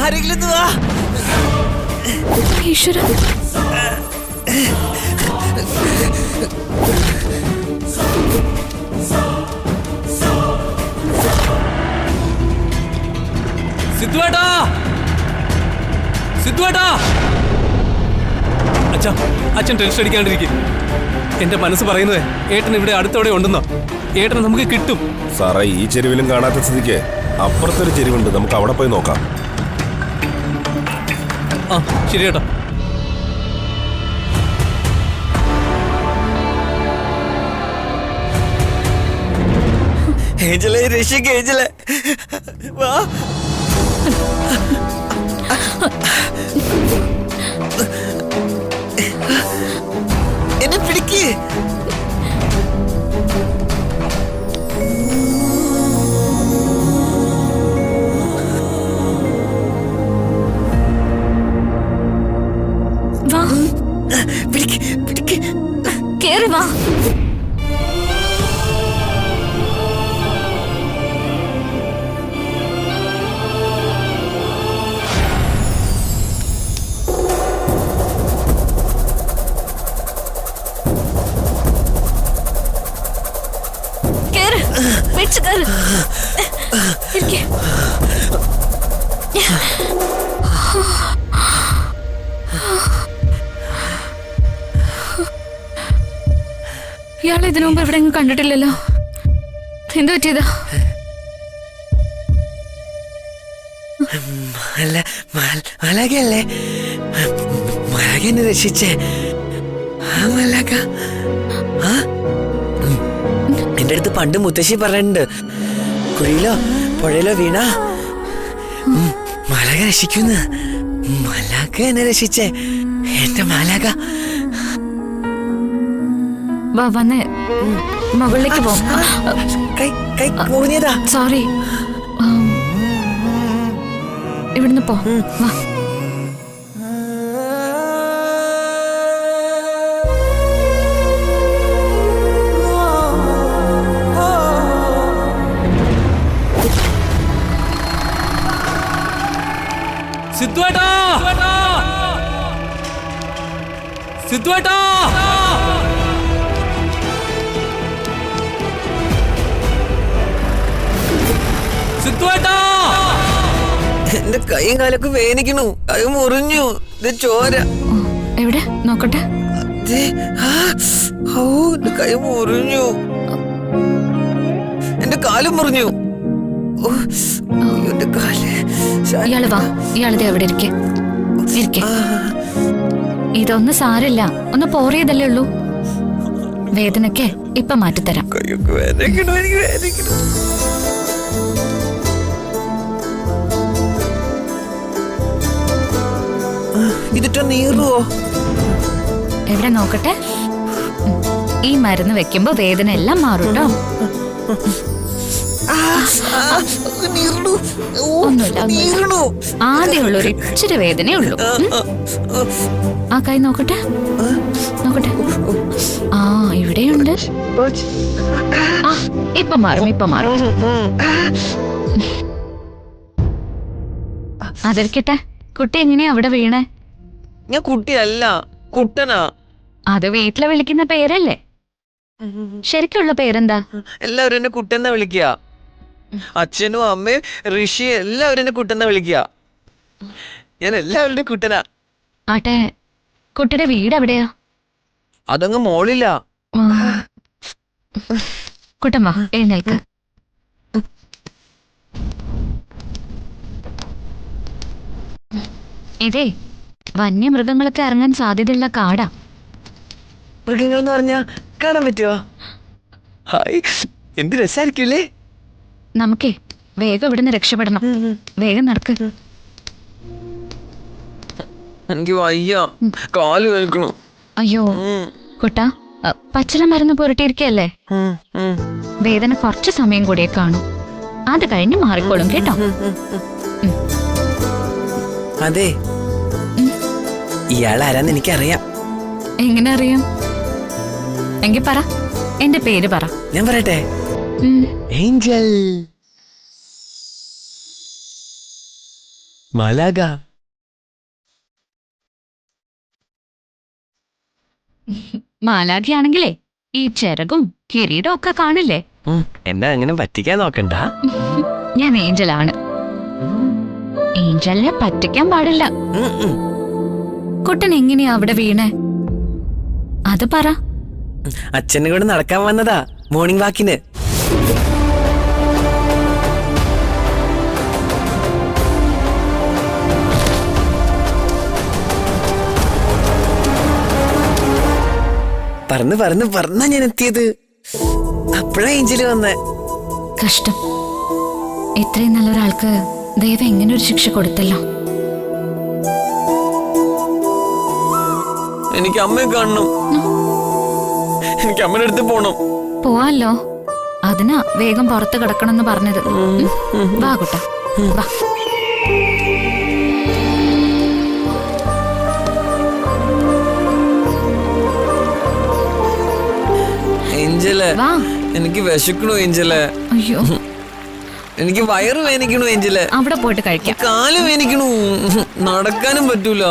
ആരെങ്കിലും ഒന്ന് വാ. ഈശ്വര, സിദ്ധുവേട്ടാ, സിദ്ധുവേട്ടാ. അച്ഛാ, അച്ഛൻ ടെൻഷൻ അടിക്കാണ്ടിരിക്കും. എന്റെ മനസ്സ് പറയുന്നത് ഏട്ടൻ ഇവിടെ അടുത്തവിടെ ഉണ്ടെന്നോ. ഏട്ടനെ നമുക്ക് കിട്ടും. സാറേ, ഈ ചെരുവിലും കാണാത്ത സ്ഥിതിക്ക് അപ്പുറത്തൊരു ചെരുവുണ്ട്, നമുക്ക് അവിടെ പോയി നോക്കാം. ആ ശരി ഏട്ടാ. ഏഞ്ചലെ, രക്ഷിക്ക് ഏഞ്ചലെ, വാ. എന്നെ പിടിക്ക്. വാ, പിടിക്ക് പിടിക്ക്. കേറി വാ. ഇയാളെ ഇതിനു മുമ്പ് എവിടെ കണ്ടിട്ടില്ലല്ലോ. എന്ത് പറ്റിയതാ? മലകല്ലേ, മലകനെ രക്ഷിച്ചേ. മലക എന്റെ അടുത്ത് പണ്ട് മുത്തശ്ശി പറഞ്ഞിട്ടുണ്ട്, കുഴിയിലോ പുഴയിലോ വീണ മലക രക്ഷിക്കുന്നു. മലക എന്നെ രക്ഷിച്ചേ, എന്റെ മലക. വാ, വന്ന് മുകളിലേക്ക് പോ. കൈ മുറിഞ്ഞതാ. സോറി, ഇവിടുന്ന് പോ. വാ. സിദ്ധുവേട്ടാ, സിദ്ധുവേട്ടാ. സിദ്ധുവേട്ടാ, എന്റെ കൈയും കാലൊക്കെ വേദനിക്കണു. കൈ മുറിഞ്ഞു. ഇത് ചോര. എവിടെ നോക്കട്ടെ. എന്റെ കൈ മുറിഞ്ഞു. എന്റെ കാലും മുറിഞ്ഞു. എന്റെ കാല്. ഇയാള് വാ, ഇയാളിത് എവിടെ ഇരിക്കെ. ഇതൊന്നും സാരില്ല, ഒന്ന് പോറിയതല്ലേ ഉള്ളൂ. വേദനക്കെ ഇപ്പൊ മാറ്റിത്തരാം. കൈയൊക്കെ വേദനിക്കണു, എനിക്ക് വേദനിക്കണു. ഇതിട്ട് നീറുവോ? എവിടെ നോക്കട്ടെ. ഈ മരുന്ന് വെക്കുമ്പോ വേദന എല്ലാം മാറൂട്ടോ. ഒന്നുമില്ല, ആദ്യമുള്ള ഒരു ഇച്ചിരി വേദനയേ ഉള്ളൂ. ആ കൈ നോക്കട്ടെ, നോക്കട്ടെ. ആ, ഇവിടെയുണ്ട്. ആ, ഇപ്പൊ മാറും, ഇപ്പൊ മാറും. അതിരിക്കട്ടെ, കുട്ടി എങ്ങനെയാ അവിടെ വീണേ? ഞാൻ കുട്ടിയല്ല, കുട്ടനാ. അത് വീട്ടിലെ വിളിക്കുന്ന പേരല്ലേ? ശരിക്കുള്ള പേരെന്താ? എല്ലാവരും എന്നെ കുട്ടെന്നാ വിളിക്കുക. അച്ഛനും അമ്മയും ഋഷി എല്ലാവരും എന്നെ കുട്ടെന്നാ വിളിക്കുക. ഞാൻ എല്ലാവരുടെയും കുട്ടനാ. ആട്ടെ, കുട്ടിയുടെ വീട് എവിടെയാ? അതങ്ങ് മോളില്ല. കുട്ടമ്മ എഴുന്നേൽക്ക്. ഇതേ വന്യമൃഗങ്ങളൊക്കെ ഇറങ്ങാൻ സാധ്യതയുള്ള കാടാ. മൃഗങ്ങൾ എന്ന് പറഞ്ഞാ കാണാൻ പറ്റുമോ? ഹായ്, എന്ത് രസായിരിക്കൂലേ. നമുക്കേ വേഗം ഇവിടുന്ന് രക്ഷപ്പെടണം. വേഗം നടക്ക്. എനിക്ക് വയ്യ, കാല് കഴിക്കണു. അയ്യോ കുട്ടാ, പച്ചില മരുന്ന് പുരട്ടിയിരിക്കല്ലേ. വേദന കുറച്ച് സമയം കൂടിയേ കാണൂ. അത് കഴിഞ്ഞ് മാറിക്കോളും കേട്ടോ. അതെ, ഇയാൾ ആരാന്ന് എനിക്കറിയാം. എങ്ങനെ അറിയാം? എങ്കിൽ പറ, എന്റെ പേര് പറ. ഞാൻ പറയട്ടെ, ഏഞ്ചൽ. മാലാക. മാലാഖയാണെങ്കിലേ ഈ ചിറകും കിരീടവും ഒക്കെ കാണില്ലേ? എന്നെ അങ്ങനെ പറ്റിക്കാൻ നോക്കണ്ട. ഞാൻ ഏഞ്ചലാണ്. ഏഞ്ചലിനെ പറ്റിക്കാൻ പാടില്ല. കുട്ടൻ എങ്ങനെയാ അവിടെ വീണേ? അത് പറ. അച്ഛനെ കൂടെ നടക്കാൻ വന്നതാ മോർണിംഗ് വാക്കിന്. പറന്ന് പറന്ന് പറന്നാ ഞാൻ എത്തിയത്. അപ്പഴാ ഏഞ്ചല് വന്നേ. കഷ്ടം. ഇത്രയും നല്ലൊരാൾക്ക് ദൈവം എങ്ങനെ ഒരു ശിക്ഷ കൊടുത്തല്ലോ. എനിക്ക് അമ്മയെ കാണണം. എനിക്ക് അമ്മയുടെ അടുത്ത് പോണം. പോവാല്ലോ. അതിനാ വേഗം പുറത്ത് കിടക്കണമെന്ന് പറഞ്ഞത്. വാ കുട്ട, വാ. ഏഞ്ചല്, വാ. എനിക്ക് വിശക്കണു ഏഞ്ചല്. അയ്യോ, എനിക്ക് വയറ് വേനിക്കണു ഏഞ്ചല്. അവിടെ പോയിട്ട് കഴിക്കാം. കാല് വേനിക്കണു. നടക്കാനും പറ്റൂല.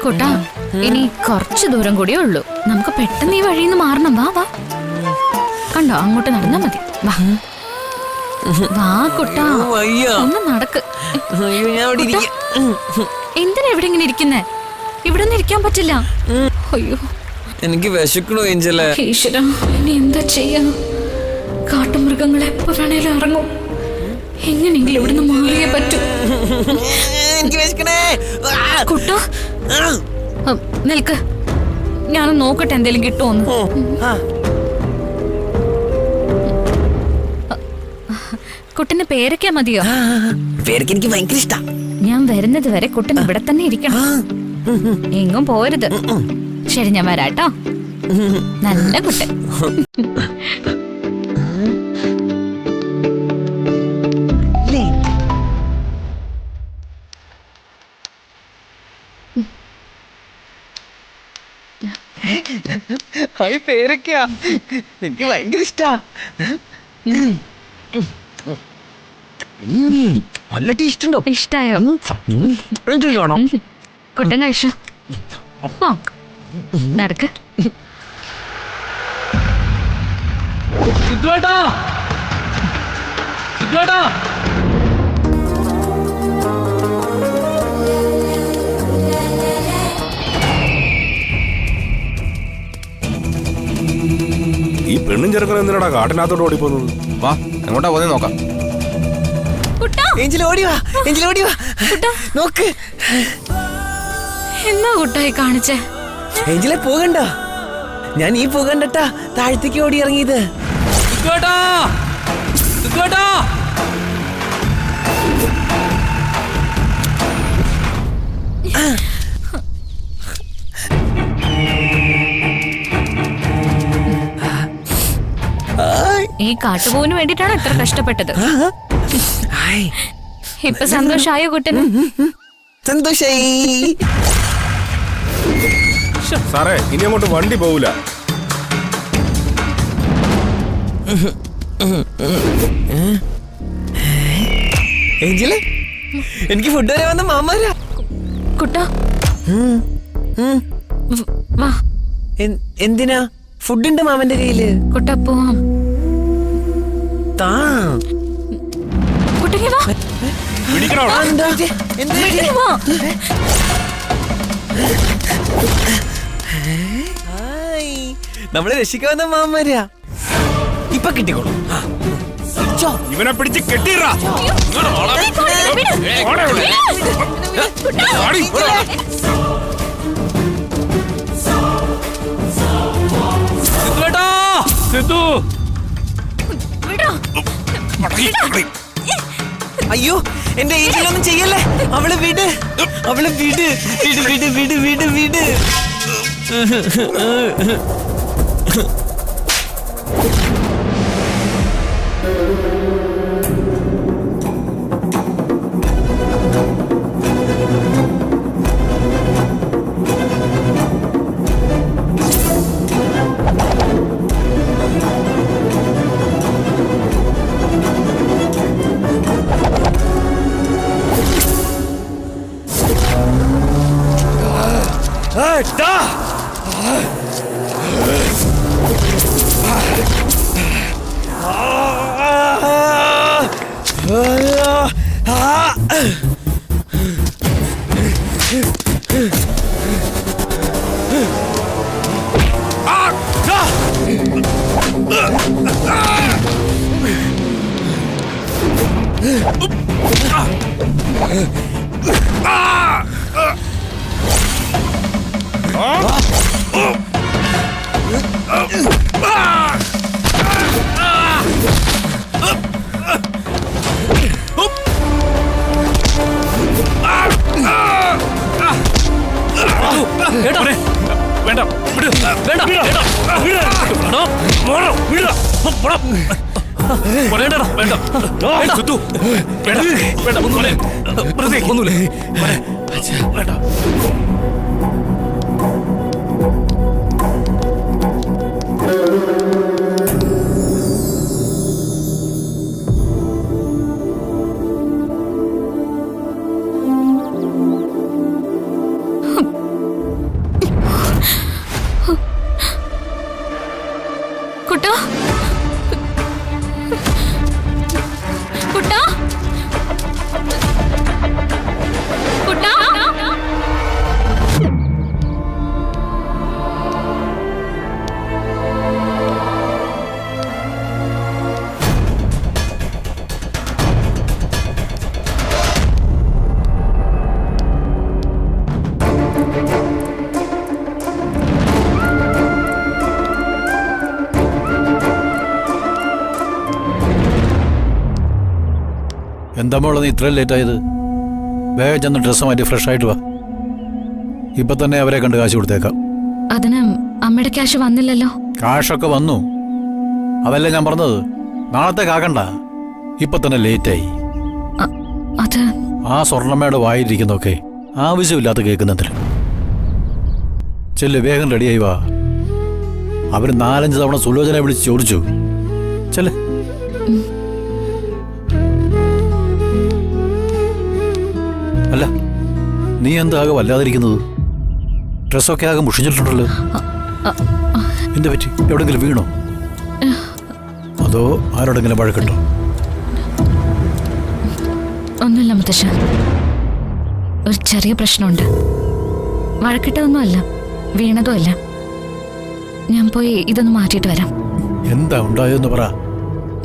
കുട്ടാ, ഇനി കുറച്ചു ദൂരം കൂടിയേ ഉള്ളൂ. നമുക്ക് പെട്ടെന്ന് ഈ വഴിയിൽ നിന്ന് മാറണം. വാ വാ. കണ്ടോ, അങ്ങോട്ട് നടന്നാ മതി. വാ വാ കുട്ടാ, വയ്യ. ഒന്ന് നടക്ക്. അയ്യോ, ഞാൻ അവിടെ ഇരിക്കാം. എന്തിനാ ഇവിടെ ഇങ്ങനെ ഇരിക്കുന്നേ? ഇവിടെ ഒന്നും ഇരിക്കാൻ പറ്റില്ല. അയ്യോ, എനിക്ക് വിശക്കണു ഏഞ്ചല്. ഈശ്വരാ, ഇനി എന്താ ചെയ്യാ? കാട്ടുമൃഗങ്ങൾ എപ്പോ വേണേലും ഇറങ്ങും. എങ്ങനെയെങ്കിലും ഇവിടുന്ന് മാറിയേ പറ്റൂ. എനിക്ക് വിശക്കണേ. കുട്ടാ, നിൽക്ക്. ഞാനൊന്ന് നോക്കട്ടെ എന്തേലും കിട്ടുമോന്ന്. കുട്ടന് പേരൊക്കെ മതിയോ? പേരൊക്കെ എനിക്ക് ഭയങ്കര ഇഷ്ടാ. ഞാൻ വരുന്നത് വരെ കുട്ടൻ ഇവിടെ തന്നെ ഇരിക്കണം. എങ്ങും പോരുത്. ശരി, ഞാൻ വരാട്ടോ. നല്ല കുട്ടൻ. ഹായ്, പേരൊക്കെയാ എനിക്ക് ഭയങ്കര ഇഷ്ടാ. നല്ല ടേസ്റ്റ് ഉണ്ടോ? ഇഷ്ടായോ? വേണോ? കുട്ടൻ കഴിച്ചു. നടക്ക്. ഈ പെണ്ണും ചെറുക്കനും എന്തിനാടാ കാട്ടിനകത്തോട്ട് ഓടിപ്പോന്നത്? വാ, എങ്ങോട്ടാ പോന്നെ നോക്കാം. ഏഞ്ചൽ ഓടി വാ, ഏഞ്ചൽ ഓടി വാ. നോക്ക്. എന്നാ കുട്ടായി കാണിച്ചേ? ഏഞ്ചലെ പോകണ്ട. ഞാൻ ഈ പോകണ്ടട്ടാ താഴത്തേക്ക് ഓടി ഇറങ്ങിയത്. ഈ കാട്ടുപോവിന് വേണ്ടിട്ടാണ് ഇത്ര കഷ്ടപ്പെട്ടത്. ഇപ്പൊ സന്തോഷായോ കുട്ടന്? സന്തോഷായി. സാറേ, ഇനി അങ്ങോട്ട് വണ്ടി പോവൂല. ഏഞ്ചല്, എനിക്ക് ഫുഡ് വരെ വന്ന മാമാരാ. കുട്ട, വാ. എന്തിനാ? ഫുഡ് ഉണ്ട് മാമന്റെ കയ്യില്. കുട്ട, പോവാം. താ കുട്ടനെ വാ. വാ. നമ്മളെ രക്ഷിക്കാൻ വന്ന മാമാരാ. ഇപ്പൊ കിട്ടിക്കോളൂ. ഇവനെ പിടിച്ച് കെട്ടിയിടാ. അയ്യോ, എന്റെ ഏഞ്ചലൊന്നും ചെയ്യല്ലേ. അവള് വിട്, അവള് വിട്, വിട് വിട് വിട് വിട് വിട്. വേണ്ട വിട്, വേണ്ട, പറയണ്ടടാ, വേണ്ട, സിദ്ധു, വേണ്ട, വേണ്ട, ഒന്നുമില്ല, വേണ്ട. കുട്ടാ, കുട്ടാ, കുട്ടാ. എന്താ മോളെ നീ ഇത്രയും ലേറ്റായത്? വേഗം ചെന്ന് ഡ്രസ്സ് മാറ്റി ഫ്രഷ് ആയിട്ട് വാ. ഇപ്പൊ തന്നെ അവരെ കണ്ട് കാശ് കൊടുത്തേക്കാം. അതിന് അമ്മയുടെ ക്യാഷ് വന്നില്ലല്ലോ. കാശൊക്കെ വന്നു, അതല്ലേ ഞാൻ പറഞ്ഞത്. നാളത്തേക്കാകണ്ട, ഇപ്പൊ തന്നെ ലേറ്റായി. അത് ആ സ്വർണ്ണമ്മയുടെ വായിരിക്കുന്നതൊക്കെ ആവശ്യമില്ലാത്ത കേൾക്കുന്നതിൽ. ചെല്ല്, വേഗം റെഡിയായി വാ. അവർ 4-5 തവണ സുലോചന വിളിച്ച് ചോദിച്ചു. ചെല്ല്. അല്ല, നീ എന്താ ആകെ വല്ലാതിരിക്കുന്നത്? ഡ്രസ്സൊക്കെ ആകെ മുഷിഞ്ഞിട്ടുണ്ടല്ലോ. എന്ത് പറ്റി? എവിടെങ്കിലും വീണോ? അതോ ആരോടെങ്കിലും വഴക്കുണ്ടോ? ഒന്നുമില്ല മുത്തശ്ശ, ഒരു ചെറിയ പ്രശ്നമുണ്ട്. വഴക്കിട്ടതൊന്നുമല്ല, വീണതുമല്ല. ഞാൻ പോയി ഇതൊന്ന് മാറ്റിയിട്ട് വരാം. എന്താ ഉണ്ടായെന്ന് പറ.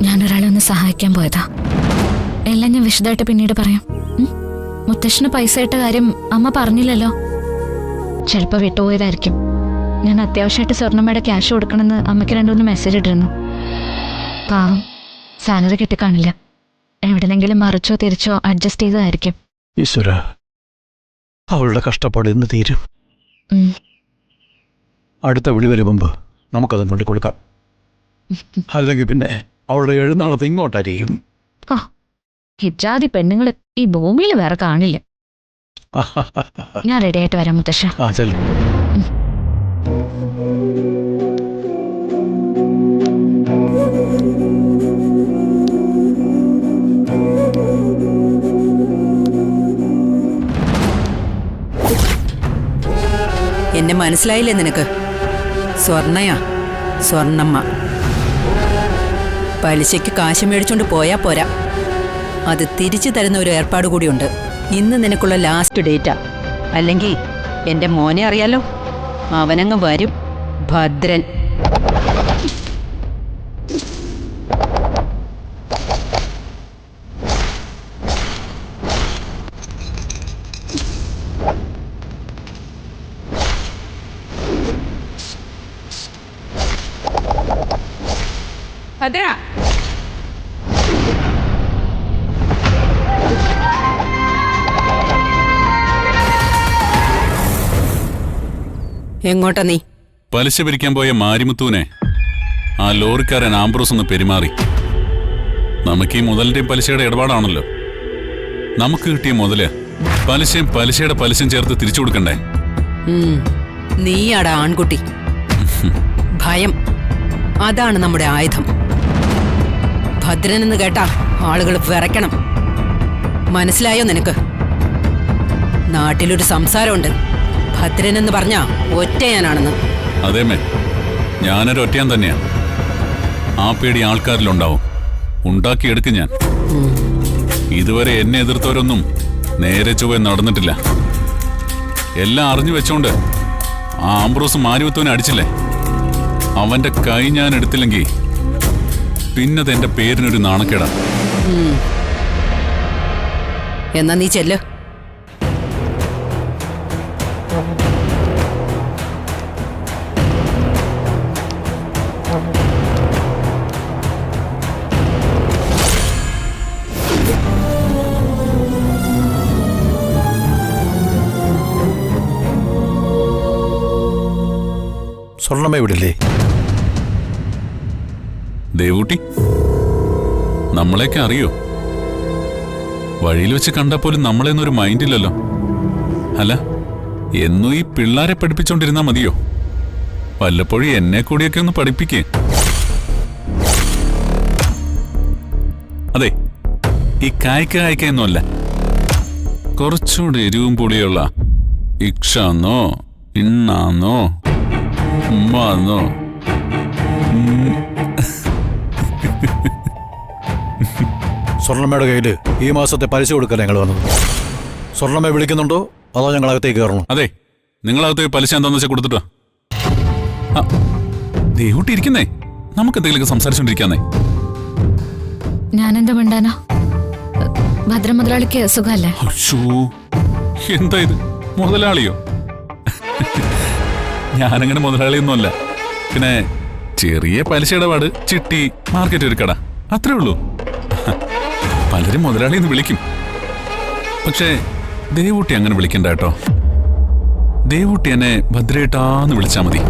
ഞാനൊരാളെ ഒന്ന് സഹായിക്കാൻ പോയതാ. എല്ലാം ഞാൻ വിശദമായിട്ട് പിന്നീട് പറയാം. മുത്തശ്ശന് പൈസ ഇട്ട കാര്യം അമ്മ പറഞ്ഞില്ലല്ലോ. ചിലപ്പോ വിട്ടുപോയതായിരിക്കും. ഞാൻ അത്യാവശ്യമായിട്ട് സ്വർണ്ണമ്മയുടെ ക്യാഷ് കൊടുക്കണമെന്ന് അമ്മയ്ക്ക് 2-3 മെസ്സേജ് ഇട്ടിരുന്നു. പാവം, സാലറി കിട്ടിക്കാണില്ല. എവിടെന്നെങ്കിലും മറിച്ചോ തിരിച്ചോ അഡ്ജസ്റ്റ് ചെയ്തതായിരിക്കും. ഈശ്വര, അവളുടെ കഷ്ടപ്പാട് ഇന്ന് തീരും. അടുത്ത വിളി വരും മുമ്പ് നമുക്കതും കൊണ്ട് കൊടുക്കാം. അല്ലെങ്കിൽ പിന്നെ അവളുടെ എഴുന്നാളത്ത് ഇങ്ങോട്ടായിരിക്കും. ഹിജാതി പെണ്ണുങ്ങൾ ഈ ഭൂമിയിൽ വേറെ കാണില്ല. ഞാൻ റെഡി ആയിട്ട് വരാം മുത്തശ്ശ. ആ ചെല്ലു. എന്നെ മനസ്സിലായില്ലേ നിനക്ക്? സ്വർണ്ണയാ, സ്വർണ്ണമ്മ. പലിശയ്ക്ക് കാശ് മേടിച്ചോണ്ട് പോയാ പോരാ, അത് തിരിച്ചു തരുന്ന ഒരു ഏർപ്പാട് കൂടിയുണ്ട്. ഇന്ന് നിനക്കുള്ള ലാസ്റ്റ് ഡേറ്റാ. അല്ലെങ്കിൽ എൻ്റെ മോനെ അറിയാലോ, അവനങ്ങ് വരും, ഭദ്രൻ. ഭദ്ര, എങ്ങോട്ടാ നീ? പലിശ പിരിക്കാൻ പോയ മാരിമുത്തുവിനെ ആ ലോറിക്കാരൻ ആംബ്രോസ് ഒന്ന് പെരുമാറി. നമുക്ക് ഈ മുതലിന്റെയും പലിശയുടെ ഇടപാടാണല്ലോ. നമുക്ക് കിട്ടിയ മുതല് പലിശയും പലിശയുടെ പലിശയും ചേർത്ത് തിരിച്ചു കൊടുക്കണ്ടേ? നീയാടാ ആൺകുട്ടി. ഭയം, അതാണ് നമ്മുടെ ആയുധം. ഭദ്രനെന്ന് കേട്ടാ ആളുകൾ വിറയ്ക്കണം. മനസ്സിലായോ നിനക്ക്? നാട്ടിലൊരു സംസാരമുണ്ട്, ഭദ്രനെന്ന് പറഞ്ഞാ ഒറ്റയാനാണെന്ന്. അതേമേ, ഞാനൊരു ഒറ്റയാൻ തന്നെയാ. ആ പേടി ആൾക്കാരിലുണ്ടാവും. ഉണ്ടാക്കിയെടുക്കും ഞാൻ. ഇതുവരെ എന്നെ എതിർത്തവരൊന്നും നേരെ ചൊവ്വെ നടന്നിട്ടില്ല. എല്ലാം അറിഞ്ഞു വെച്ചോണ്ട് ആ ആംബ്രോസ് മാരിമുത്തുവിനെ അടിച്ചില്ലേ, അവന്റെ കൈ ഞാൻ എടുത്തില്ലെങ്കിൽ പിന്നത് എന്റെ പേരിനൊരു നാണക്കേടാ. എന്നാ നീ ചെല്ല്. സ്വർണ്ണമ്മ വിടില്ലേ? ദേവൂട്ടി, നമ്മളെയൊക്കെ അറിയോ? വഴിയിൽ വെച്ച് കണ്ടാൽ പോലും നമ്മളെന്നൊരു മൈൻഡില്ലല്ലോ. അല്ല, എന്നും ഈ പിള്ളാരെ പഠിപ്പിച്ചോണ്ടിരുന്നാ മതിയോ? വല്ലപ്പോഴും എന്നെ കൂടിയൊക്കെ ഒന്ന് പഠിപ്പിക്കേ. അതെ, ഈ കായ്ക്കൊന്നുമല്ല, കുറച്ചുകൂടി എരിവും പുളിയുള്ള ഇക്ഷാന്നോ ഇണ്ണാന്നോ ഉമ്മാന്നോ. സ്വർണ്ണമ്മയുടെ കയ്യിൽ ഈ മാസത്തെ പലിശ കൊടുക്കാൻ ഞങ്ങൾ വന്നത്. സ്വർണ്ണമ്മ വിളിക്കുന്നുണ്ടോ അതോ ഞങ്ങൾ അകത്തേക്ക് കയറണോ? അതെ, നിങ്ങളകത്ത് പലിശ എന്താന്ന് വെച്ചാൽ കൊടുത്തിട്ടോ. ദേവൂട്ടി ഇരിക്കുന്നേ, നമുക്ക് എന്തെങ്കിലുമൊക്കെ സംസാരിച്ചോണ്ടിരിക്കാന്നേ. ഞാനെന്താ മിണ്ടാനോ? ഭദ്ര മുതലാളിക്ക് സുഖമല്ലേ? എന്താ ഇത്, മുതലാളിയോ? ഞാനങ്ങനെ മുതലാളിയൊന്നുമല്ല. പിന്നെ ചെറിയ പലിശ ഇടപാട്, ചിട്ടി, മാർക്കറ്റ് ഒരു കട, അത്രേ ഉള്ളൂ. പലരും മുതലാളി എന്ന് വിളിക്കും. പക്ഷേ ദേവൂട്ടി അങ്ങനെ വിളിക്കണ്ട കേട്ടോ. ദേവൂട്ടി എന്നെ ഭദ്രേട്ടാന്ന് വിളിച്ചാ മതി.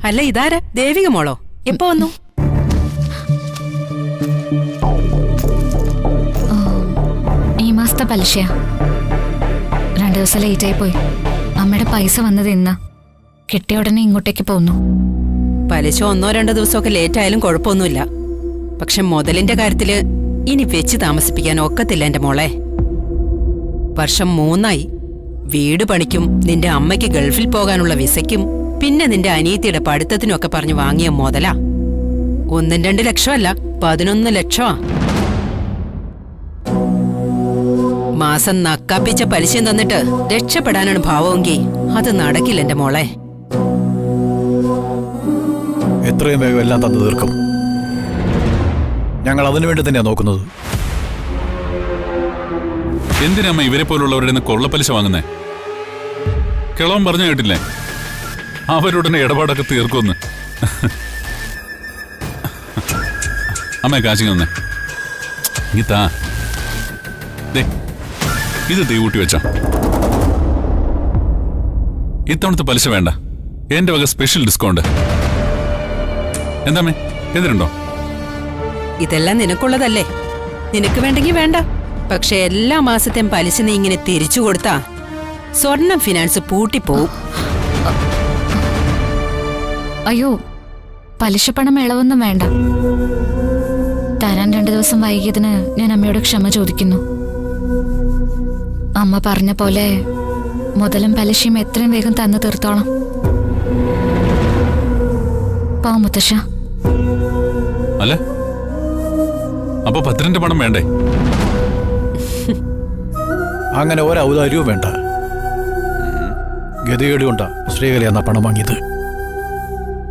അല്ല, ഇതാരാ? ദേവിക മോളോ? എപ്പോ വന്നു? ഈ മാസത്തെ പലിശയാ. 2 ദിവസം ലേറ്റായി പോയി. അമ്മയുടെ പൈസ വന്നത് ഇന്ന്. കിട്ടിയ ഉടനെ ഇങ്ങോട്ടേക്ക് പോന്നു. പലിശ 1-2 ദിവസമൊക്കെ ലേറ്റ് ആയാലും കുഴപ്പമൊന്നുമില്ല. പക്ഷെ മുതലിന്റെ കാര്യത്തില് ഇനി വെച്ച് താമസിപ്പിക്കാൻ ഒക്കത്തില്ല എന്റെ മോളെ. വർഷം 3ആയി. വീട് പണിക്കും നിന്റെ അമ്മയ്ക്ക് ഗൾഫിൽ പോകാനുള്ള വിസയ്ക്കും പിന്നെ നിന്റെ അനിയത്തിയുടെ പഠിത്തത്തിനൊക്കെ പറഞ്ഞു വാങ്ങിയ മുതലാ. 1-2 ലക്ഷമല്ല, 11 ലക്ഷമാ. മാസം നക്കാപ്പിച്ച പലിശയും തന്നിട്ട് രക്ഷപ്പെടാനാണ് ഭാവമെങ്കിൽ അത് നടക്കില്ല എന്റെ മോളെ. എത്രയും വേഗം എല്ലാം തന്നു തീർക്കും. ഞങ്ങൾ അതിനു വേണ്ടി തന്നെയാണ് നോക്കുന്നത്. എന്തിനമ്മ ഇവരെ പോലുള്ളവരുടെ നിന്ന് കൊള്ളപ്പലിശ വാങ്ങുന്നേ? കിളവൻ പറഞ്ഞു കേട്ടില്ലേ, അവരുടനെ ഇടപാടൊക്കെ തീർക്കുമെന്ന്. അമ്മ കാശിങ് തന്നെ ഇതാ. ഇത് ദേവൂട്ടി വെച്ച. ഇത്തവണത്തെ പലിശ വേണ്ട, എന്റെ വക സ്പെഷ്യൽ ഡിസ്കൗണ്ട്. എന്താമേ, എതിരുണ്ടോ? ഇതെല്ലാം നിനക്കുള്ളതല്ലേ, നിനക്ക് വേണ്ടെങ്കിൽ വേണ്ട. പക്ഷെ എല്ലാ മാസത്തെയും പലിശ നീ ഇങ്ങനെ തിരിച്ചു കൊടുത്താ സ്വർണം ഫിനാൻസ് പൂട്ടിപ്പോവും. അയ്യോ, പലിശപ്പണം ഇളവൊന്നും വേണ്ട. തരാൻ 2 ദിവസം വൈകിയതിന് ഞാൻ അമ്മയോട് ക്ഷമ ചോദിക്കുന്നു. അമ്മ പറഞ്ഞ പോലെ മുതലും പലിശയും എത്രയും വേഗം തന്നു തീർത്തോളാം. പോ മുത്തശ്ശ. അല്ല, അപ്പൊ ഭദ്രന്റെ പണം വേണ്ടേ? അങ്ങനെ ഒരൗദാര്യവും വേണ്ട. ഗതികേട് കൊണ്ടാ ശ്രീകല എന്ന പണം വാങ്ങിയത്.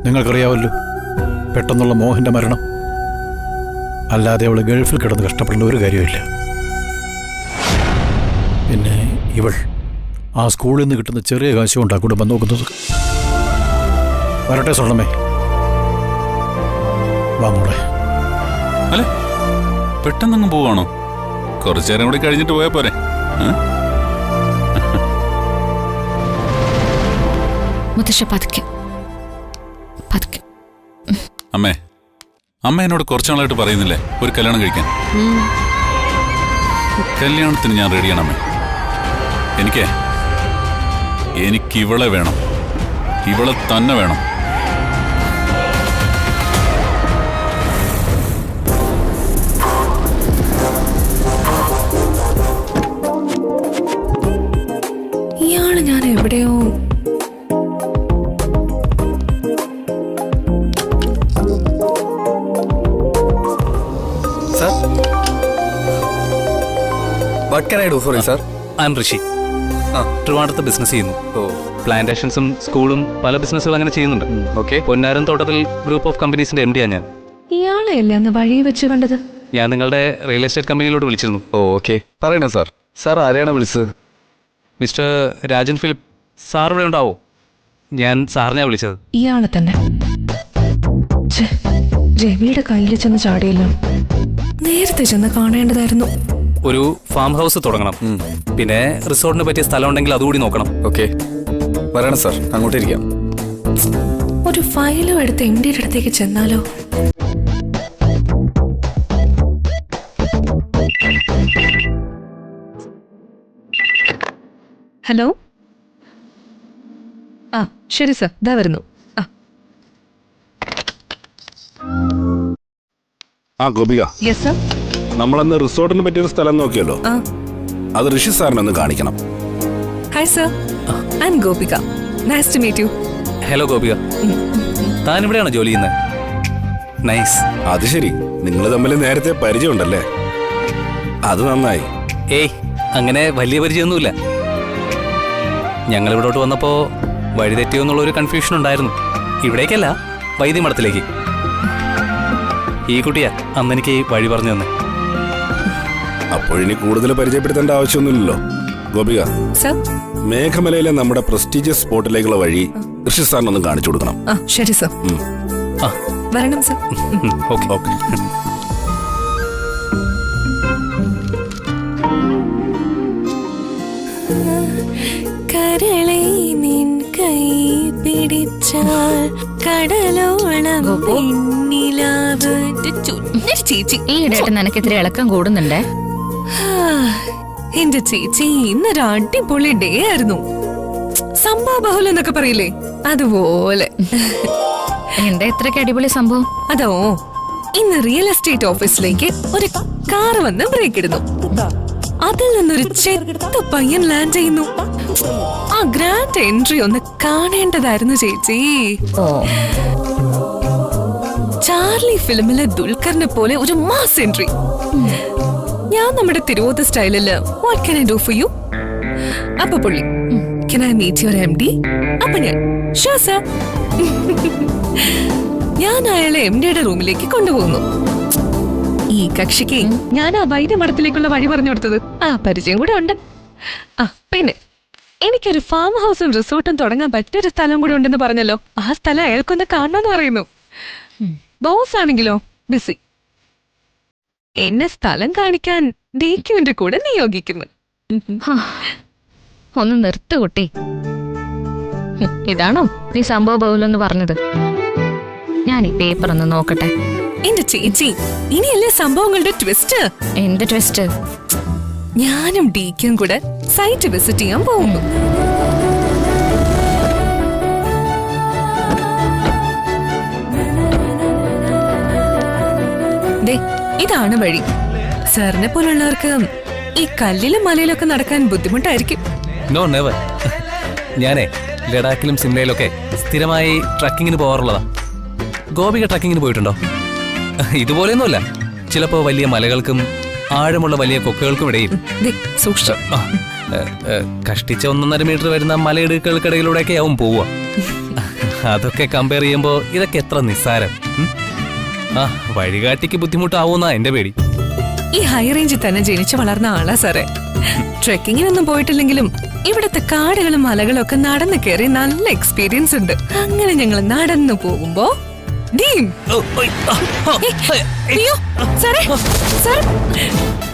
നിങ്ങൾക്കറിയാവല്ലോ പെട്ടെന്നുള്ള മോഹന്റെ മരണം. അല്ലാതെ അവള് ഗൾഫിൽ കിടന്ന് കഷ്ടപ്പെടേണ്ട ഒരു കാര്യമില്ല. പിന്നെ ഇവൾ ആ സ്കൂളിൽ നിന്ന് കിട്ടുന്ന ചെറിയ കാശ് കൊണ്ടാ കുടുംബം നോക്കുന്നത്. വരട്ടെ സ്വർണ്ണമേ, വാ മോളെ. അല്ലെ, പെട്ടെന്നങ്ങ് പോവാണോ? കുറച്ചു നേരം കൂടി കഴിഞ്ഞിട്ട് പോയാ പോരെ? മുത്തശ്ശ പതുക്കെ പതുക്കെ. അമ്മേ, അമ്മ എന്നോട് കുറച്ചു നാളായിട്ട് പറയുന്നില്ലേ ഒരു കല്യാണം കഴിക്കാൻ? കല്യാണത്തിന് ഞാൻ റെഡിയാണ് അമ്മേ. എനിക്കിവളെ വേണം, ഇവളെ തന്നെ വേണം. എവിടെയോ. Sir, what can I do for you, sir? I am Rishi. ട്രിവാൻഡ്രത്ത് ബിസിനസ് ചെയ്യുന്നു. പ്ലാന്റേഷൻസും സ്കൂളും പല ബിസിനസ്സുകൾ അങ്ങനെ ചെയ്യുന്നുണ്ട്. Okay. പൊന്നാരൻ തോട്ടത്തിൽ ഗ്രൂപ്പ് ഓഫ് കമ്പനീസിന്റെ MD ആണ് ഞാൻ. ഇയാളെയല്ലേ അന്ന് വഴി വെച്ച് കണ്ടത്? ഞാൻ നിങ്ങളുടെ റിയൽ എസ്റ്റേറ്റ് കമ്പനിയിലോട്ട് വിളിച്ചിരുന്നു. ഓ ഓക്കെ, പറയണോ സാർ. സാർ ആരെയാണ് വിളിച്ചത്? മിസ്റ്റർ രാജൻ ഫിലിപ്പ് സാർ ഇവിടെ ഉണ്ടാവോ? ഞാൻ സാറിനെയാണ് വിളിച്ചത്. ഇയാളെ തന്നെ. ഛെ, രവിയുടെ കയ്യിൽ ചെന്ന് ചാടിയല്ലോ. നേരത്തെ ചെന്ന് കാണേണ്ടതായിരുന്നു. ഒരു ഫാം ഹൗസ് തുടങ്ങണം. പിന്നെ റിസോർട്ടിന് പറ്റിയ സ്ഥലം ഉണ്ടെങ്കിൽ അതുകൂടി നോക്കണം. ഓക്കെ, പറയണം സാർ, അങ്ങോട്ടിരിക്കാം. ഒരു ഫയലും എടുത്ത് MDയുടെ അടുത്തേക്ക് ചെന്നാലോ? ഹലോ. ആ ശരി സർ, ഇതാ വരുന്നു. ആ ഗോപിക, യെസ് സർ. നമ്മളന്ന് റിസോർട്ടിന് പറ്റിയൊരു സ്ഥലം നോക്കിയല്ലോ, അത് ഋഷി സാറിനൊന്ന് കാണിക്കണം. Hi sir, I am Gopika. Nice to meet you. Hello Gopika, താൻ ഇവിടെയാണോ ജോലി ചെയ്യുന്നത്? നൈസ്. അത് ശരി, നിങ്ങൾ തമ്മിൽ നേരത്തെ പരിചയമുണ്ടല്ലേ? അത് നന്നായി. ഏയ്, അങ്ങനെ വലിയ പരിചയമൊന്നുമില്ല. ഞങ്ങൾ ഇവിടോട്ട് വന്നപ്പോൾ വഴി തെറ്റിയോ എന്നുള്ളൊരു കൺഫ്യൂഷൻ ഉണ്ടായിരുന്നു. ഇവിടേക്കല്ല, വൈദ്യമഠത്തിലേക്ക്. ഈ കുട്ടിയാ അന്ന് എനിക്ക് വഴി പറഞ്ഞു തന്നെ. അപ്പോഴിനി കൂടുതൽ പരിചയപ്പെടുത്തേണ്ട ആവശ്യമൊന്നുമില്ലല്ലോ. ഗോപിക, സർ. മേഘമലയിലെ നമ്മുടെ പ്രസ്റ്റീജിയസ് സ്പോട്ടിലേക്കുള്ള വഴി ഋഷി സാറിനൊന്ന് കാണിച്ചു കൊടുക്കണം. ശരി സർ. വരണം സർ. Okay okay. കരളെ നിൻ കൈ പിടിച്ചാൽ കടലോളം പെണ്ണിലാവ്. ചേച്ചി, ഈ ഇടയായിട്ട് നിനക്കെതിരെ ഇളക്കം കൂടുന്നുണ്ടേ. എന്റെ ചേച്ചി, ഇന്നൊരു അടിപൊളി ഡേ ആയിരുന്നു. സംഭവ ബഹുലം എന്നൊക്കെ പറയില്ലേ, അതുപോലെ. എന്താ ഇത്രയ്ക്ക് അടിപൊളി സംഭവം? അതോ, ഇന്ന് റിയൽ എസ്റ്റേറ്റ് ഓഫീസിലേക്ക് ഒരു കാർ വന്ന് ബ്രേക്ക് ഇടുന്നു. അതിൽ നിന്നൊരു ചെത്ത പയ്യൻ ലാൻഡ് ചെയ്യുന്നു. ആ ഗ്രാൻഡ് എൻട്രി ഒന്ന് കാണേണ്ടതായിരുന്നു ചേച്ചി. ചാർലി ഫിലിമിലെ ദുൽഖറിനെ പോലെ ഒരു മാസ് എൻട്രി. ഞാൻ നമ്മുടെ തിരുവോത്ത സ്റ്റൈലില് what can I do for you? അപ്പൊ പുള്ളി, can I meet your MD? അപ്പൊ ഞാൻ ഷുവർ സർ. ഞാൻ അയാളെ MDയുടെ റൂമിലേക്ക് കൊണ്ടുപോകുന്നു. ഈ കക്ഷിക്ക് ഞാൻ ആ വൈദ്യമഠത്തിലേക്കുള്ള വഴി പറഞ്ഞു കൊടുത്തത്. ആ പരിചയം കൂടെ ഉണ്ട്. പിന്നെ എനിക്കൊരു ഫാം ഹൗസും റിസോർട്ടും തുടങ്ങാൻ പറ്റിയൊരു സ്ഥലം കൂടെ ഉണ്ടെന്ന് പറഞ്ഞല്ലോ. ആ സ്ഥലം അയാൾക്കൊന്ന് കാണണമെന്ന് പറയുന്നു. ബോസ് ആണെങ്കിലോ ബിസി. എന്നെ സ്ഥലം കാണിക്കാൻ DQന്റെ കൂടെ നിയോഗിക്കുന്നു. ഒന്ന് നിർത്ത് കുട്ടി. ഇതാണോ നീ സംഭവ ബഹുലെന്ന് പറഞ്ഞത്? ഞാൻ ഈ പേപ്പർ ഒന്ന് നോക്കട്ടെ. എന്റെ ചേച്ചി, ഇനിയല്ലേ സംഭവങ്ങളുടെ ട്വിസ്റ്റ്. എന്ത് ട്വിസ്റ്റ്? ഞാനും DQയും കൂടെ സൈറ്റ് വിസിറ്റ് ചെയ്യാൻ പോകുന്നു. ഇതാണ് വഴി. സാറിനെ പോലുള്ളവർക്ക് ഈ കല്ലിലും മലയിലൊക്കെ നടക്കാൻ ബുദ്ധിമുട്ടായിരിക്കും. No never. ഞാനേ ലഡാക്കിലും സിംലയിലൊക്കെ സ്ഥിരമായി ട്രക്കിങ്ങിന് പോകാറുള്ളതാ. ഗോപിക ട്രക്കിങ്ങിന് പോയിട്ടുണ്ടോ? ഇതുപോലെയൊന്നുമല്ല, ചിലപ്പോ വലിയ മലകൾക്കും ആഴമുള്ള വലിയ കൊക്കകൾക്കും ഇടയിൽ സൂക്ഷിച്ചു. കഷ്ടിച്ച 1.5 മീറ്റർ വരുന്ന മലയിടുകൾക്കിടയിലൂടെയൊക്കെ ആവും പോവുക. അതൊക്കെ കമ്പയർ ചെയ്യുമ്പോ ഇതൊക്കെ എത്ര നിസ്സാരം. വഴികാട്ടിക്ക് ബുദ്ധിമുട്ടാവുന്ന എന്റെ പേടി. ഈ ഹൈ റേഞ്ചിൽ തന്നെ ജനിച്ചു വളർന്ന ആളാ സാറേ. ട്രെക്കിങ്ങിനൊന്നും പോയിട്ടില്ലെങ്കിലും ഇവിടത്തെ കാടുകളും മലകളും ഒക്കെ നടന്നു കയറി നല്ല എക്സ്പീരിയൻസ് ഉണ്ട്. അങ്ങനെ ഞങ്ങൾ നടന്നു പോകുമ്പോ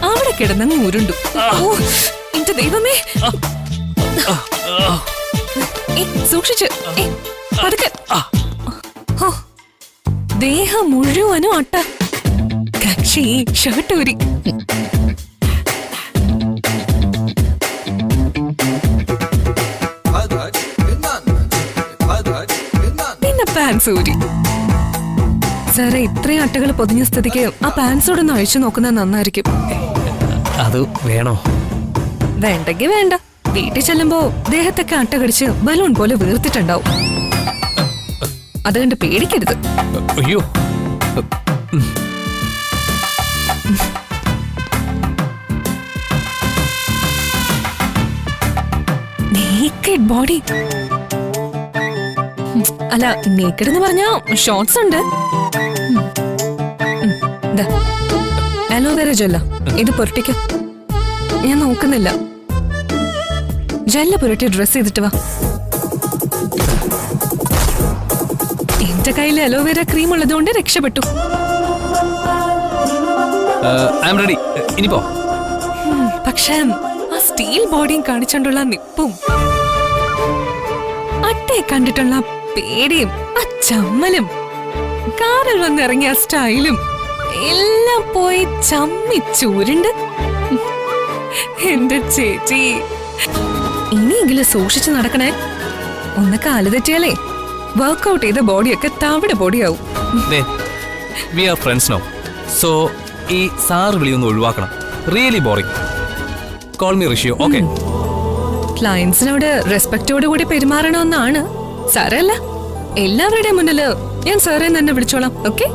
അവിടെ കിടന്നങ്ങ് ഉരുണ്ടു. എന്റെ ദൈവമേ, സൂക്ഷിച്ച് പതുക്കെ. ദേഹം മുഴുവനും അട്ട. കക്ഷി ഷർട്ട് ഊരി. പിന്നെ പാൻസ് ഊരി. സാറേ, ഇത്രയും അട്ടകൾ പൊതിഞ്ഞ സ്ഥിതിക്ക് ആ പാൻസോടൊന്ന് അഴിച്ചു നോക്കുന്നത് നന്നായിരിക്കും. അത് വേണോ? വേണ്ടെങ്കിൽ വേണ്ട, വീട്ടിൽ ചെല്ലുമ്പോ ദേഹത്തൊക്കെ അട്ടകടിച്ച് ബലൂൺ പോലെ വീർത്തിട്ടുണ്ടാവും. അതുകൊണ്ട് പേടിക്കരുത്. അയ്യോ. Naked body. അല്ല, നേക്കഡ് എന്ന് പറഞ്ഞാ ഷോർട്സ് ഉണ്ട്. അലോവേര ജെല്ല, ഇത് പുരട്ടിക്ക. ഞാൻ നോക്കുന്നില്ല. ജെല്ല പുരട്ടി ഡ്രസ് ചെയ്തിട്ട് വാ. എന്റെ കയ്യിൽ അലോവേര ക്രീം ഉള്ളതുകൊണ്ട് രക്ഷപ്പെട്ടു. I am ready. ഇനി പോ. പക്ഷേ ആ സ്റ്റീൽ ബോഡിയും കാണിച്ചുകൊണ്ടുള്ള നിപ്പും, അട്ടയെ കണ്ടിട്ടുള്ള പേടിയും, ആ ചമ്മലും, കാറിൽ വന്നിറങ്ങിയ സ്റ്റൈലും എല്ലാം പോയി ചമ്മി ചൂരുണ്ട്. എന്റെ ചേച്ചി, ഇനിയെങ്കിലും സൂക്ഷിച്ചു നടക്കണേ. ഒന്ന് കാല് തെറ്റിയാലേ വർക്ക്ഔട്ട് ചെയ്ത ബോഡിയൊക്കെ തവിട ബോഡിയാവും. We are friends now. So ഈ സാർ വിളിയൊന്ന് ഒഴിവാക്കണം. Really boring. കോൾ മീ ഋഷിയോ. ഓക്കെ. ക്ലയൻസിനോട് റെസ്പെക്റ്റോട് കൂടി പെരുമാറണമെന്നാണ്. സാരല്ല, എല്ലാവരുടെയും മുന്നില് ഞാൻ സാറേ തന്നെ വിളിച്ചോളാം. ഓക്കെ?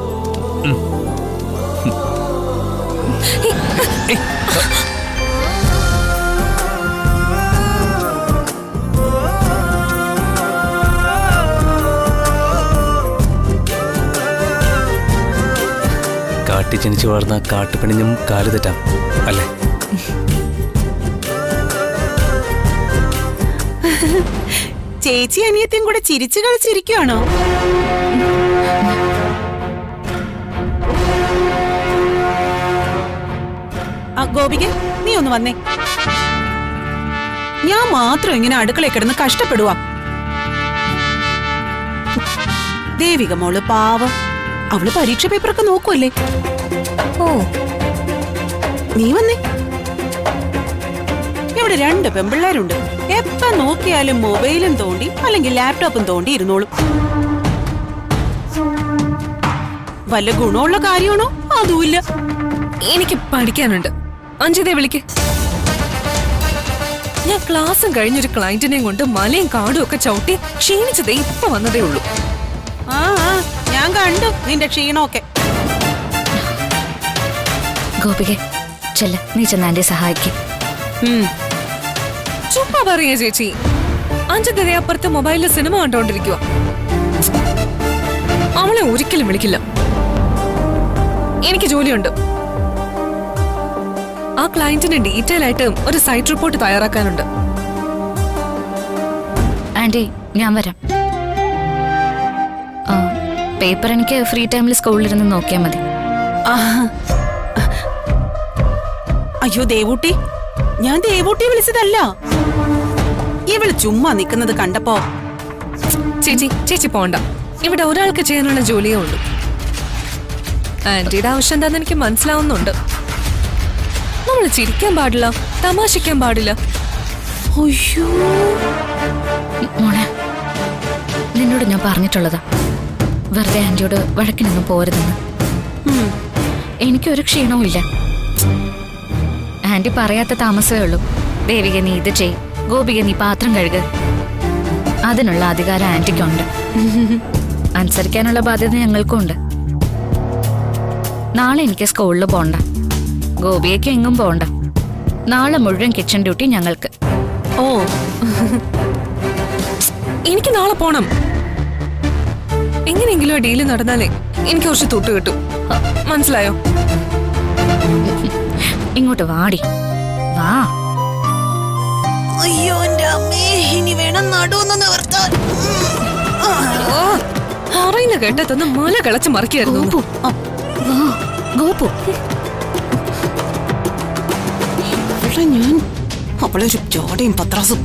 കാട്ടി ജനിച്ചു വളർന്ന കാട്ടുപെണ്ണിനും കാല് തെറ്റാം അല്ലേ? ചേച്ചി അനിയത്തിയും കൂടെ ചിരിച്ചു കളിച്ചിരിക്കുകയാണോ? ഗോപിക, നീ ഒന്ന് വന്നേ. ഞാൻ മാത്രം ഇങ്ങനെ അടുക്കളയിൽ കിടന്ന് കഷ്ടപ്പെടുവാ. ദേവിക മോള് പാവം, അവള് പരീക്ഷ പേപ്പറൊക്കെ നോക്കുവല്ലേ. ഓ, നീ വന്നേ. ഇവിടെ 2 പെമ്പിള്ളേരുണ്ട്. എപ്പ നോക്കിയാലും മൊബൈലും തോണ്ടി അല്ലെങ്കിൽ ലാപ്ടോപ്പും തോണ്ടി ഇരുന്നോളും. വല്ല ഗുണമുള്ള കാര്യമാണോ? അതുമില്ല. എനിക്ക് പഠിക്കാനുണ്ട്. അഞ്ജിതയെ വിളിക്ക്. ഞാൻ ക്ലാസ്സും കഴിഞ്ഞൊരു ക്ലയന്റിനെയും കൊണ്ട് മലയും കാടും ഒക്കെ ചവിട്ടി ക്ഷീണിച്ചതേ ഇപ്പൊ വന്നതേ ഉള്ളൂ. ആ ഞാൻ കണ്ടു നിന്റെ ക്ഷീണമൊക്കെ. ഗോപികെ, ചെല്ല, നീ ചെന്ന് ആന്റിയെ സഹായിക്കും. ചുമ്മാ പറയാ ചേച്ചി. അഞ്ജിതയെ അപ്പുറത്ത് മൊബൈലിൽ സിനിമ കണ്ടോണ്ടിരിക്കുക. അവളെ ഒരിക്കലും വിളിക്കില്ല. എനിക്ക് ജോലിയുണ്ട്. ആ ക്ലയന്റിന് ഡീറ്റെയിൽ ആയിട്ട് ഒരു സൈറ്റ് റിപ്പോർട്ട് തയ്യാറാക്കാനുണ്ട്. ആന്റി, ഞാൻ വരാം. പേപ്പർ എനിക്ക് ഫ്രീ ടൈമിൽ സ്കൂളിലിരുന്ന് നോക്കിയാൽ മതി. അയ്യോ ദേവൂട്ടി, ഞാൻ ദേവൂട്ടി വിളിച്ചതല്ല. ഇവള് ചുമ്മാ നിക്കുന്നത് കണ്ടപ്പോ. ചേച്ചി പോണ്ട. ഇവിടെ ഒരാൾക്ക് ചെയ്യാനുള്ള ജോലിയേ ഉള്ളൂ. ആന്റിയുടെ ആവശ്യം എന്താന്ന് എനിക്ക് മനസ്സിലാവുന്നുണ്ട്. നമ്മൾ ചിരിക്കാൻ പാടില്ല, തമാശിക്കാൻ പാടില്ല. അയ്യോ മോളെ, നിന്നോട് ഞാൻ പറഞ്ഞിട്ടുള്ളതാ, വെറുതെ ആന്റിയോട് വഴക്കിനൊന്നും പോരുതെന്ന്. എനിക്കൊരു ക്ഷീണവും ഇല്ല. ആന്റി പറയാത്ത താമസമേ ഉള്ളൂ. ദേവിക നീ ഇത് ചെയ്, ഗോപിക നീ പാത്രം കഴുക. അതിനുള്ള അധികാരം ആന്റിക്കുണ്ട്. അനുസരിക്കാനുള്ള ബാധ്യത ഞങ്ങൾക്കും ഉണ്ട്. നാളെ എനിക്ക് സ്കൂളിൽ പോണ്ട, ഗോപിയയ്ക്ക് എങ്ങും പോണ്ട. നാളെ മുഴുവൻ കിച്ചൺ ഡ്യൂട്ടി ഞങ്ങൾക്ക്. ഓ, എനിക്ക് നാളെ പോണം. എങ്ങനെയെങ്കിലും ആ ഡീല് നടന്നാലേ എനിക്ക് കുറച്ച് തൊട്ട് കിട്ടും. മനസ്സിലായോ? ഇങ്ങോട്ട് വാടി, വാ. അയ്യോ എന്റെ അമ്മേ, ഇനി വേണം നടുവൊന്ന് നിവർത്താൻ. പറയുന്ന കേട്ടതൊന്ന് മല കിളച്ച് മറിക്കായിരുന്നു. ഗോപു, ഞാൻ അവളൊരു ജോടയും പത്രാസും.